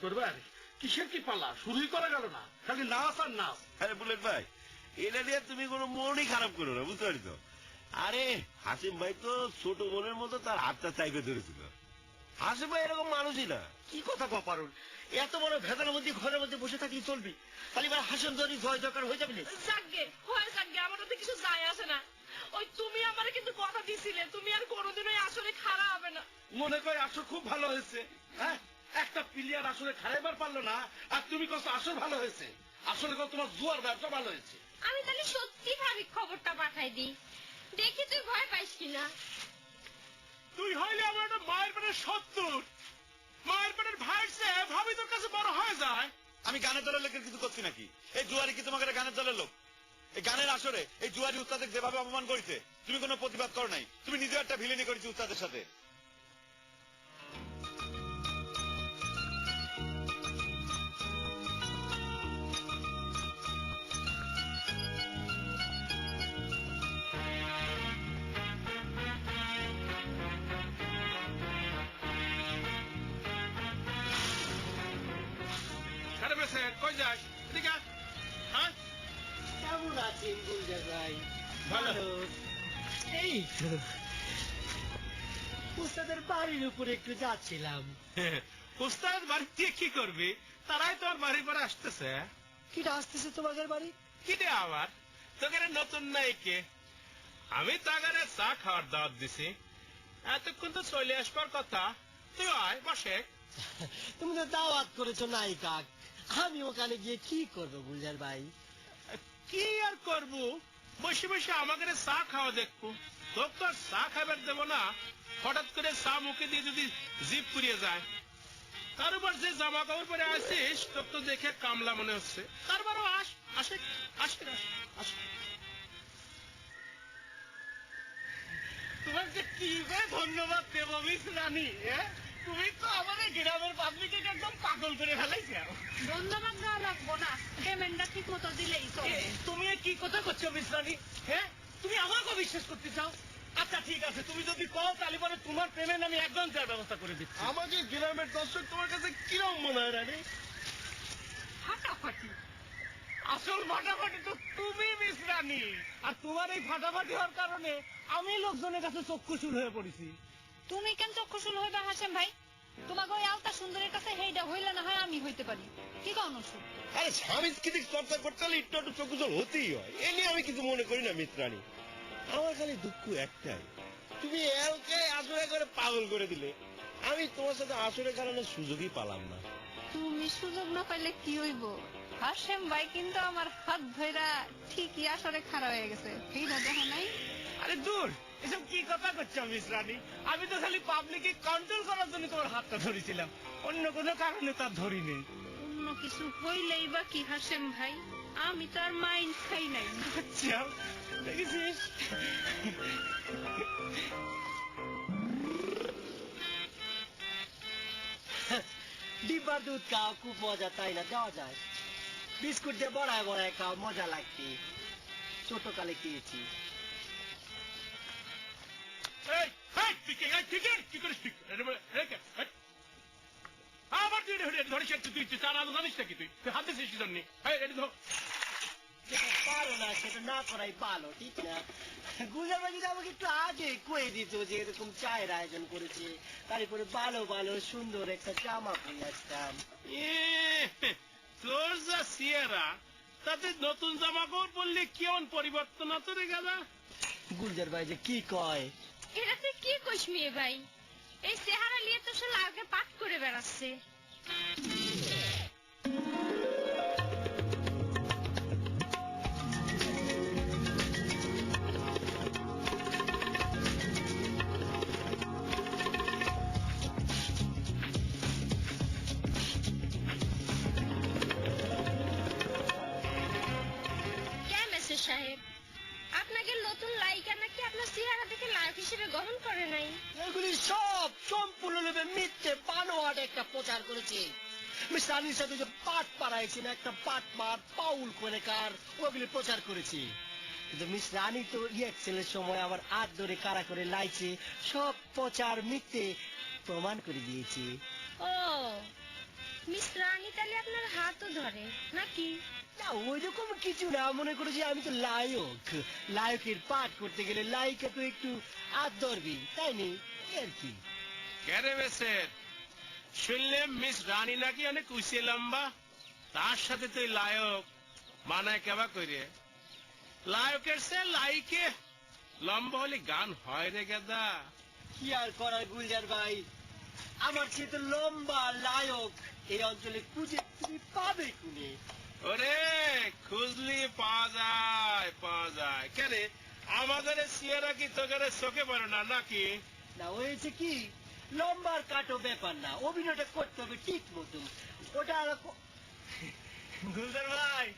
করবে আর কিসের কি পালা শুরুই করা গেল না, খালি নাচ আর নাচ। আরে বুলেট ভাই, এটা নিয়ে তুমি কোনো মনই খারাপ করো না, বুঝতে পারছো? আরে হাসিম ভাই তো ছোট বোনের মতো তার হাতটা চাইপে ধরেছিল। হাসিম ভাই এরকম মানুষই না। কি কথা কও পারুল, এত বড় ভেতরের মধ্যে ঘরের মধ্যে বসে থাকি চলবি? খালি এবার হাসিম ধরি জয় জয়কার হয়ে যাবি না? যাকগে হয় যাকগে, আমার তো কিছু যায় আসে না। ওই তুমি আমারে কিন্তু কথা দিছিলে তুমি আর কোনোদিনই আসলে খারাপ হবে না। মনে করে আসর খুব ভালো হয়েছে। হ্যাঁ, একটা প্লেয়ার আসলে খারাইবার পারলো না আর তুমি কত আসর ভালো হয়েছে। আসলে তোমার জুয়ার ব্যবসা ভালো হয়েছে। আমি তাহলে সত্যি ভাবি খবরটা পাঠাই দিই, দেখি তুই ভয় পাইস কিনা। তুই হইলে আমার একটা মায়ের পেটের 70, মায়ের পেটের ভাইয়ের চেয়ে ভাবি তোর কাছে বড় হয়ে যায়। আমি গানের দলের লোকের কিছু করছি নাকি? এই জুয়ারি কি তোমাকে গানের দলের লোক? এই গানের আসরে এই জুয়ারি উস্তাদের যেভাবে অপমান করেছে তুমি কোনো প্রতিবাদ করো নাই, তুমি নিজে একটা ভিলেনি করেছি উস্তাদের সাথে। কই যাস? এদিকে হ্যাঁ, কেমন আছেন গুলজার ভাই? ভালো। এই তো উস্তাদের বাড়ির উপরে একটু যাচ্ছিলাম। উস্তাদ বাড়িতে কি করবি? তারাই তোর বাড়ির পরে আসতেছে। কিটা আসতেছে তোমাদের বাড়ি? কিরে আবার তোকে নতুন নাই কে? আমি তাগারে চা খাওয়ার দাওয়াত দিছি, এতক্ষণ তো চলে আসবার কথা। তুই আয় বসে। তুমি তো দাওয়াত করেছো নাই কাক, আমি ওখানে গিয়ে কি করবো গুলজার ভাই? কি আর করবো, বসে বসে আমাকে চা খাওয়া দেখবো। তোর তো আর চা খাবার দেবো না, হঠাৎ করে চা মুখে দিয়ে যদি জিভ পুড়িয়ে যায়। তার উপর যে জামা কাপড় পরে আসিস তোর তো দেখে কামলা মনে হচ্ছে। তারপরও আসে আসে আসে। তোমাকে কি ধন্যবাদ দেবো মিস রানী? তুমি তো আমাদের গ্রামের পাবলিক একদম পাগল করে ফেলাইছো। ধন্যবাদ দেওয়া লাগবো না, পেমেন্টটা ঠিক মতো দিলেই চলে। তুমি কি কথা করছো মিস রানী? হ্যাঁ, তুমি আমাকে বিশ্বাস করতে চাও? আচ্ছা ঠিক আছে, তুমি যদি কও তাহলে পরে তোমার পেমেন্ট আমি অ্যাডভান্সের ব্যবস্থা করে দিচ্ছি। আমাকে গ্রামের দর্শক তোমার কাছে কিরম মনে হয় রানী? ফাটাফাটি। আসল ফাটাফাটি তো তুমি মিস রানী, আর তোমার এই ফাটাফাটি হওয়ার কারণে আমি লোকজনের কাছে চক্ষুশূল হয়ে পড়েছি। তুমি কেন চক্ষুশূল হইবা হাসেম ভাই? তোমাকে ওই আলতা সুন্দরের কাছে হেইডা হইলে না হয় আমি হইতে পারি, কি কন? আরে স্বামী স্ত্রী চর্চা করতে হলে একটু একটু চোখজল হতেই হয়, এ নিয়ে আমি কিছু মনে করি না মিত্রাণী। আমার খালি দুঃখ একটাই, তুমি এলকে আসরে করে পাগল করে দিলে, আমি তোমার সাথে আসরের কারণে সুযোগই পেলাম না। তুমি সুযোগ না পাইলে কি হইব? হাসেম ভাই কিন্তু আমার হাত ধইরা ঠিকই আসরে খাড়া হয়ে গেছে, ঠিক না? দেখো নাই? আরে দূর, এসব কি কথা করছো মিস রানী? আমি তো খালি পাবলিককে কন্ট্রোল করার জন্য তোমার হাতটা ধরেছিলাম, অন্য কোনো কারণে তার ধরিনি। অন্য কিছু হইলেই বা কি হাসেম ভাই, আমি তো আর মাইন্ড খাই নাই। আচ্ছা দেখেছিস, ডিব্বার দুধ খাও, খুব মজা, তাই না? দেওয়া যায়। বিস্কুট দিয়ে বড়ায় বড়ায় খাও, মজা লাগবে। ছোট কালে খেয়েছি। আবার তুই ধরিস তুই চার আলো জানিস নাকি? তুই হাতে শেষ জন্য পারো না, সেটা না করাই ভালো, ঠিক না? গুজার বাজি আমাকে একটু আগে কয়ে দিত যে এরকম চায়ের আয়োজন করেছে, তারপরে ভালো ভালো সুন্দর একটা জামা পরে আসতাম। তোর যা সিয়েরা, তাতে নতুন জামা কাপড় পরলে কেমন পরিবর্তন আছে রে গাদা? গুলজার ভাই যে কি কয়, এটা তুই কি কইস মেয়ে ভাই? এই চেহারা নিয়ে তো সে আগে পাঠ করে বেড়াচ্ছে। সাহেব, আপনাকে নতুন লাইকা নাকি আপনার চেহারা দেখে লাইফ হিসেবে গ্রহণ করে নাই? এগুলি সব সম্পূর্ণরূপে মিথ্যে বানোয়াট একটা প্রচার করেছে। মিস রানীর সাথে যে পাট পাড়াইছি না, একটা পাট মার পাউল করে কার ওগুলি প্রচার করেছি, কিন্তু মিস রানী তো রিয়াকশনের সময় আবার হাত ধরে কারা করে লাইছে, সব প্রচার মিথ্যে প্রমাণ করে দিয়েছে। ও মিস রানী তাহলে আপনার হাতও ধরে নাকি? না ওইরকম কিছু না, মনে করো যে আমি তো লায়ক, লায়কের পাঠ করতে গেলে লায়িকা তো একটু হাত ধরবি, তাই নি আর কি। কেরে বেসের শুনলাম মিস রানী নাকি অনেক উঁচে লম্বা, তার সাথে তুই লায়ক মানায় কেবা করে? লায়কের সে লাইকে লম্বা হলে গান হয় রে গেদা। কি আর করার গুলজার ভাই, আমার চেয়ে তো লম্বা লায়ক এই অঞ্চলে খুঁজে তুমি পাবে কোনে? ওরে খুঁজলি পাওয়া যায় কেন? আমাদের সিয়ারা কি তোকে চোখে পড়ে না নাকি? না হয়েছে কি, লম্বার কাটো ব্যাপার না, অভিনয়টা করতে হবে ঠিক মতন। ওটা গুলজার ভাই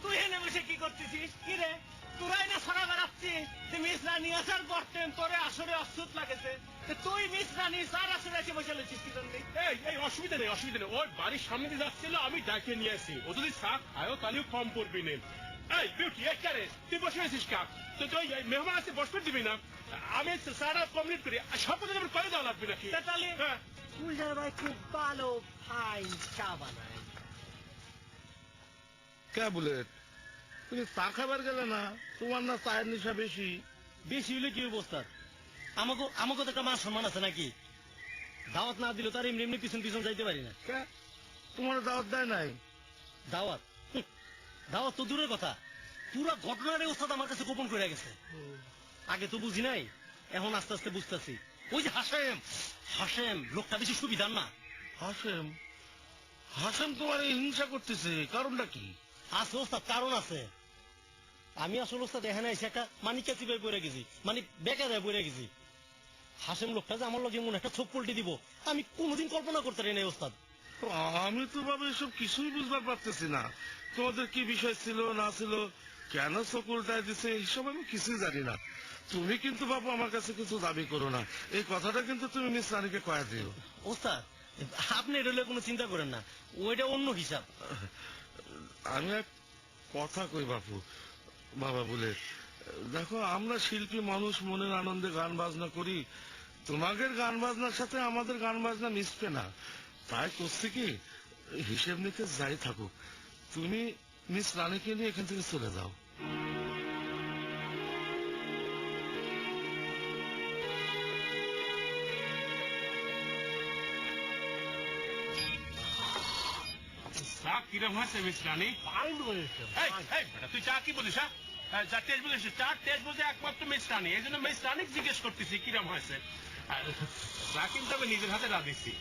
তুই এনে বসে কি করতেছিস? কি রে তোরাই না সারা বেড়াচ্ছি যে মিস রানী আসার পড়তেন তোরে আসরে অসুখ লাগেছে, তুই মিস রানী সার আসরে এসে বসে লেছিস কি জন্য? এই অসুবিধা নেই ওর বাড়ির সামনে দিয়ে যাচ্ছিল, আমি ডাকে নিয়ে আসি। ও যদি শাক খায়ও তাহলেও কম পড়বি না। এই বিউটি একারে তুই বসে আছিস কাক? তো তুই মেহমান আছে বস করে দিবি না? আমি সারা কমপ্লিট করি, সব কথা করে দেওয়া লাগবে নাকি? তাহলে গুলজার ভাই খুব ভালো ফাইন চা বানায়। কে বুলেট, তুমি চা খাবার গেলে না? তোমার না চায়ের নেশা বেশি? বেশি হলে কি অবস্থা? আমাকে তো একটা মান সম্মান আছে নাকি? দাওয়াত না দিলে তার এমনি এমনি পিছন পিছন যাইতে পারি না। তোমার দাওয়াত দেয় নাই? দাওয়াত দাওয়াত তো দূরের কথা, পুরো ঘটনার ওস্তাদ আমার কাছে গোপন করে গেছে। আগে তো বুঝি নাই, এখন আস্তে আস্তে বুঝতেছি। ওই যে হাসেম লোকটা বেশি সুবিধার না। হাসেম তোমার এই হিংসা করতেছে, কারণটা কি? আছে ওস্তাদ, কারণ আছে। আমি আসলে ওস্তাদ এখানে এসে একটা মানিকা চিপাই পড়ে গেছি, মানে বেকার পড়ে গেছি। হাসেম লোকটা যে আমার লগে মনে একটা চোখ পল্টি দিব আমি কোনোদিন কল্পনা করতে পারি নাই ওস্তাদ। আমি তো ভাবে এসব কিছুই বুঝবার পারতেছি না। তোমাদের কি বিষয় ছিল না ছিল, কেন চোখ উল্টায় দিছে, এইসব আমি কিছুই জানি না। তুমি কিন্তু বাবু আমার কাছে কিছু দাবি করো না, এই কথাটা কিন্তু তুমি মিস রানীকে কয়া দিও। ওস্তাদ আপনি এটা লইয়া কোনো চিন্তা করেন না, ওইটা অন্য হিসাব। আমি এক কথা কই বাপু, বাবা বলে দেখো, আমরা শিল্পী মানুষ, মনের আনন্দে গান বাজনা করি। তোমাদের গান বাজনার সাথে আমাদের গান বাজনা মিশবে না, তাই করছি কি হিসেব নিতে যাই থাকুক, তুমি মিস রানীকে নিয়ে এখান থেকে চলে যাও। চা কিরম হয়েছে মিস রানী? তুই চা কি বলিস? চা টেস্ট বলিস? চা টেস্ট বলতে একমাত্র মিস রানী, এই জন্য মিস রানী জিজ্ঞেস করতেছি কিরম হয়েছে। চা কিন্তু আমি নিজের হাতে রাঁধেছি,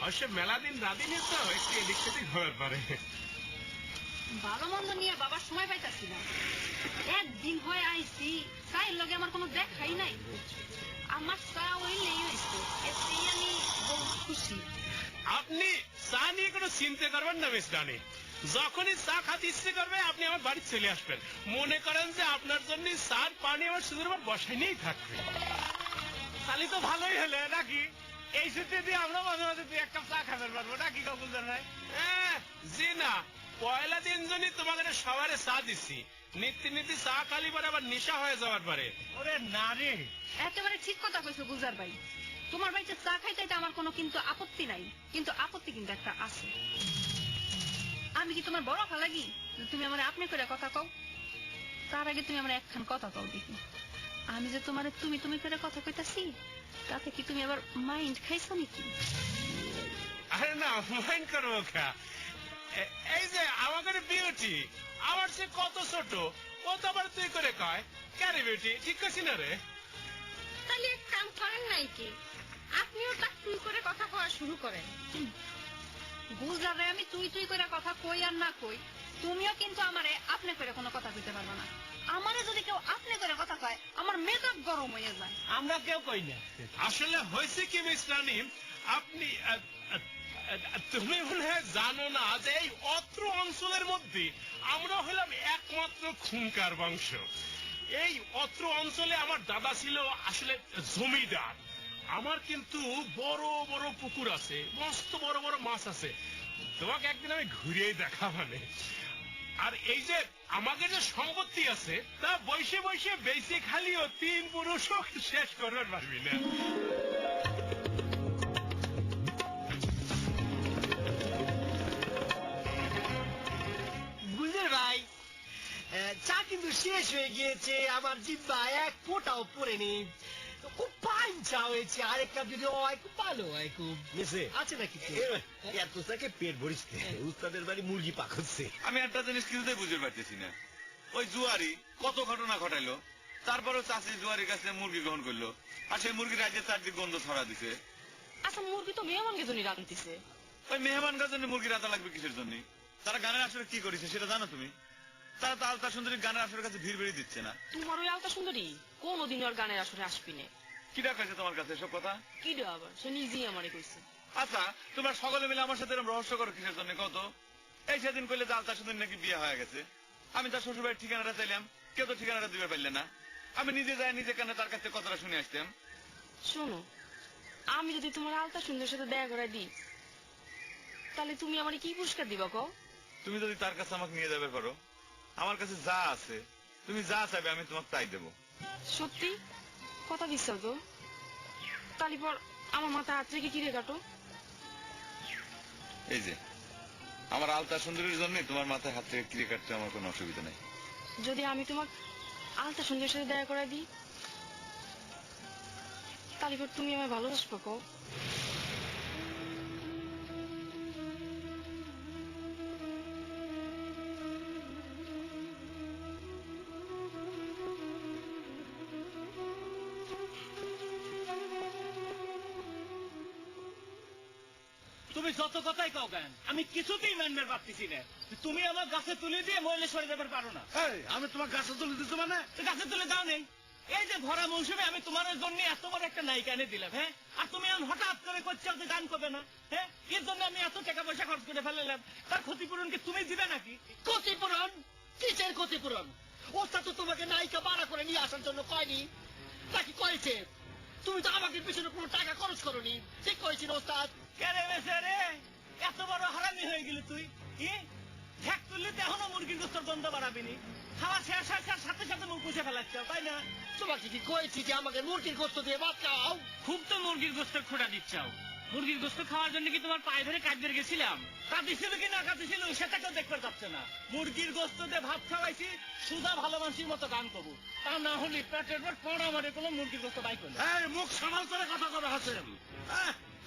অবশ্য মেলা দিন রাঁধিনি তো, একটু এদিক সেদিক হওয়ার পারে। ভালো মন্দ নিয়ে বাবার সময় পাইতাছি না, একদিন হয় আইসি চায়ের লগে আমার কোনো দেখাই নাই। আমার চা হইলেই হয়েছে, এতেই আমি বহু খুশি। আপনি চা নিয়ে কোনো চিন্তা করবেন না মিস রানী, যখনই চা খাতে ইচ্ছে করবে আপনি আমার বাড়ি চলে আসবেন। মনে করেন যে আপনার জন্য চার পানি আমার শুধু আমার বসাই নিয়েই থাকবে। তাহলে তো ভালোই হলে নাকি, এই সূত্রে দিয়ে আমরা মাঝে মাঝে দুই এক কাপ চা খাবার পারবো নাকি গুলজার ভাই? জি না, পয়লা দিন জনই তোমাদের সবারে চা দিচ্ছি, নীতি চা খালি পরে আবার নেশা হয়ে যাওয়ার পারে। ওরে না রে, একেবারে ঠিক কথা কইছো গুলজার ভাই, তোমার বাড়িতে চা খাইতে আমার কোনো কিন্তু আপত্তি নাই, কিন্তু আপত্তি কিন্তু একটা আছে। আমি কি তোমার বড় লাগি তুমি আমার আপনি করে কথা কও? তার আগে তুমি আমার একখান কথা কও দেখি, আমি যে তোমার তুমি তুমি করে কথা কইতাছি তাতে কি তুমি আবার মাইন্ড খাইছো নাকি? আরে না, মাইন্ড করবো খা, এই যে আমাদের বিউটি আমার সে কত ছোট, ও তো আবার তুই করে কয় কেন বিউটি, ঠিক করছি না রে? তাহলে এক কাম করেন নাই কি, আপনিও তাক তুই করে কথা কওয়া শুরু করেন। গুলজারে আমি তুই তুই করে কথা কই আর না কই, তুমিও কিন্তু আমারে আপনি করে কোনো কথা কইতে পারবে না। আমারে যদি কেউ আপনি করে কথা কয় আমার মেজাজ গরম হয়ে যায়। আমরা কেউ কই না। আসলে হয়েছে কি মিস রানী, আপনি তুমি মনে হয় জানো না যে এই অত্র অঞ্চলের মধ্যে আমরা হলাম একমাত্র খুঙ্কার বংশ। এই অত্র অঞ্চলে আমার দাদা ছিল আসলে জমিদার। আমার কিন্তু বড় বড় পুকুর আছে, মস্ত বড় বড় মাছ আছে। তোমাকে একদিন আমি ঘুরিয়ে দেখা মানে। আর এই যে আমাদের যে সম্পত্তি আছে তা বসে বসে বেশি খালিও 3 পুরুষও শেষ করবার পারবি না। বুঝলেন ভাই, চা কিন্তু শেষ হয়ে গিয়েছে, আমার জিব্বা এক ফোঁটাও পড়েনি। খুব পাইন চা হয়েছে, আরেকটা যদি হয় খুব ভালো হয়। খুব মিসে আছে নাকি এত চাকে পেট ভরিস নে? উস্তাদের বাড়ি মুরগি পাক হচ্ছে। আমি একটা জিনিস কিছুতেই বুঝতে পারতেছি না, ওই জুয়ারি কত ঘটনা ঘটাইলো, তারপরও চাষি জুয়ারির কাছে মুরগি গ্রহণ করলো, আর সেই মুরগি রাজ্যের চারদিক গন্ধ ছড়া দিছে। আচ্ছা মুরগি তো মেহমানকে জন্য রাঁধতেছে। ওই মেহমানকার জন্য মুরগি রাঁধা লাগবে কিসের জন্য? তারা গানের আসরে কি করেছে সেটা জানো তুমি? তারা তো আলতা সুন্দরী গানের আসরের কাছে ভিড় বেড়ে দিচ্ছে না। তোমার ওই আলতা সুন্দরী কোনদিন আর গানের আসরে আসবি না। কি রাখাছে তোমার কাছে এসব কথা? কি রে আবার, সে নিজেই আমারে কইছে। আচ্ছা তোমরা সকলে মিলে আমার সাথে এরকম রহস্য করো কিসের জন্য কত? এই সেদিন কইলে যে আলতা সুন্দরী নাকি বিয়ে হয়ে গেছে, আমি তার শ্বশুর বাড়ির ঠিকানাটা চাইলাম, কেউ তো ঠিকানাটা দিতে পারলে না। আমি নিজে যাই নিজে কানে তার কাছে কথাটা শুনে আসতাম। শোনো, আমি যদি তোমার আলতা সুন্দর সাথে দেখা করে দিই তাহলে তুমি আমারে কি পুরস্কার দিবা কও? তুমি যদি তার কাছে আমাকে নিয়ে যাবে পারো, আমার কাছে যা আছে তুমি যা চাইবে আমি তোমাকে তাই দেবো। সত্যি কথা দিচ্ছ তো? তাহলে পর আমার মাথা হাত রেখে কিরে কাটো। এই যে আমার আলতা সুন্দরীর জন্য তোমার মাথায় হাত থেকে কিরে কাটতে আমার কোনো অসুবিধা নেই। যদি আমি তোমাকে আলতা সুন্দর সাথে দেখা করে দিই তাহলে পর তুমি আমায় ভালোবাসবো কও? তুমি যত কথাই কও কেন, আমি কিছুতেই মানবার পারতেছি না। তুমি আমার গাছে তুলে দিয়ে মহিলা সরে যাবার পারো না। আমি তোমার গাছে তুলে দিচ্ছি মানে? গাছে তুলে দাও নেই, এই যে ভরা মৌসুমে আমি তোমার জন্য এত বড় একটা নায়িকা এনে দিলাম, হ্যাঁ, আর তুমি এখন হঠাৎ করে করছো যে গান করবে না, হ্যাঁ, এর জন্য আমি এত টাকা পয়সা খরচ করে ফেলালাম, তার ক্ষতিপূরণ কি তুমি দিবে নাকি? ক্ষতিপূরণ? কিসের ক্ষতিপূরণ? ওস্তাদ তো তোমাকে নায়িকা ভাড়া করে নিয়ে আসার জন্য কয়নি নাকি কয়েছে? তুমি তো আমাকে পিছনে কোনো টাকা খরচ করনি, ঠিক কয়েছিল ওস্তাদ। কেরে বেসে রে, এত বড় হারামি হয়ে গেলি তুই, কি ঠেক তুললে তো এখনো মুরগির গোস্তর গন্ধ বাড়াবিনি, খাওয়া শেষ হয় সাথে সাথে মুখ মুছে ফেলাচ্ছ, তাই না? তোমাকে কি কয়েছি যে আমাকে মুরগির গোস্ত দিয়ে ভাত খাও? খুব তো মুরগির গোস্তের খোঁড়া দিচ্ছাও। মুরগির গোস্ত খাওয়ার জন্য কি তোমার পায়ে ধরে কাজদের গেছিলাম? কাঁদিছিল কি না কাঁদিছিল সেটা কেউ দেখতে যাচ্ছে না। মুরগির গোস্ত দিয়ে ভাত খাওয়াইছি, সুদা ভালো মানুষের মতো গান করবো, তা না হলে পেটের পর পড়া মারে কোনো মুরগির গোস্ত বাই করলে। মুখ সামাল করে কথা কবে হাসেন?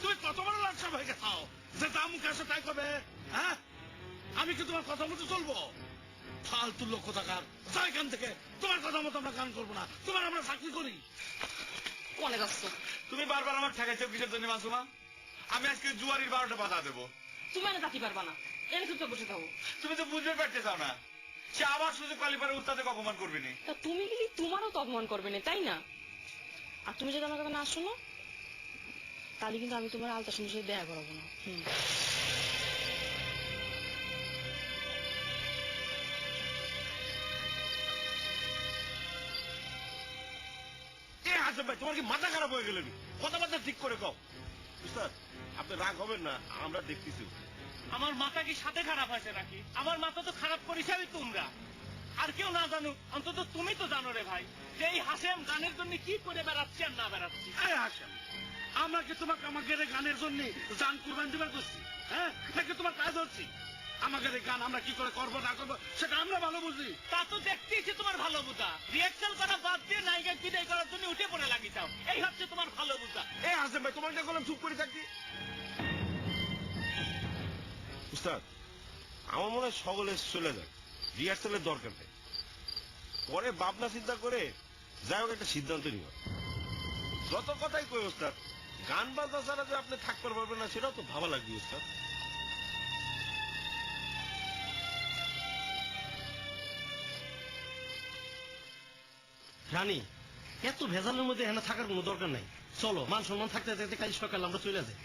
তুমি কত বড় লাচ্ছা হয়ে গেছাও যে তা মুখে আসে তাই কবে? হ্যাঁ, আমি কি তোমার কথা মতো চলবো? ফালতু লোক কোথাকার, যাও এখান থেকে। তোমার কথা মতো আমরা গান করবো না, তোমার আমরা চাকরি করি। অনেক আসছো, তুমি বারবার আমার ঠেকাইছো কিসের জন্য মাসুমা? আমি আজকে জুয়ারির 12টা বাধা দেবো। তুমি এনে জাতি পারবা না, এনে চুপচাপ বসে থাকো। তুমি তো বুঝতে পারতে চাও না, সে আবার সুযোগ পালি পারে উত্তাদে অপমান করবে না। তা তুমি গেলে তোমারও তো অপমান করবে না, তাই না? আর তুমি যদি আমার কথা না শোনো তাহলে কিন্তু আমি তোমার আলতা সুন্দর সাথে দেখা করাবো না। হাসেম ভাই, তোমার কি মাথা খারাপ হয়ে গেল? কথাবার্তা ঠিক করে কও। উস্তাদ আপনি রাগ হবেন না, আমরা দেখতেছি। আমার মাথা কি সাথে খারাপ হয়েছে নাকি? আমার মাথা তো খারাপ করেছে আমি তোমরা, আর কেউ না জানুক অন্তত তুমি তো জানো রে ভাই, যে এই হাসেম গানের জন্য কি করে বেড়াচ্ছি আর না বেড়াচ্ছি। হাসেন, আমরা কি তোমাকে আমাদের গানের জন্য জান কুরবান দিবার করছি? হ্যাঁ, নাকি তোমার কাজ হচ্ছি? আমাদের গান আমরা কি করে করবো না করবো সেটা আমরা ভালো বুঝি। তা তো দেখতেইছি তোমার ভালো বুঝা, রিয়াকশন করা বাদ দিয়ে নায়িকা বিদায় করার জন্য উঠে পড়ে লাগিয়েছাও, এই হচ্ছে তোমার ভালো বুঝা। হাসেম ভাই, তোমার যা করলাম চুপ করে থাকবি। উস্তাদ আমার মনে হয় সকলে চলে যায়, রিহার্সালের দরকার নেই, পরে ভাবনা চিন্তা করে যাই হোক একটা সিদ্ধান্ত নিব। যত কথাই কই ওস্তাদ, গান বাজনা ছাড়া যে আপনি থাকতে পারবেন না সেটাও তো ভালো লাগবে ওস্তাদ। রানী, এত ভেজালের মধ্যে এখানে থাকার কোনো দরকার নাই, চলো মান সম্মান থাকতে থাকতে কাল সকাল আমরা চলে যাই।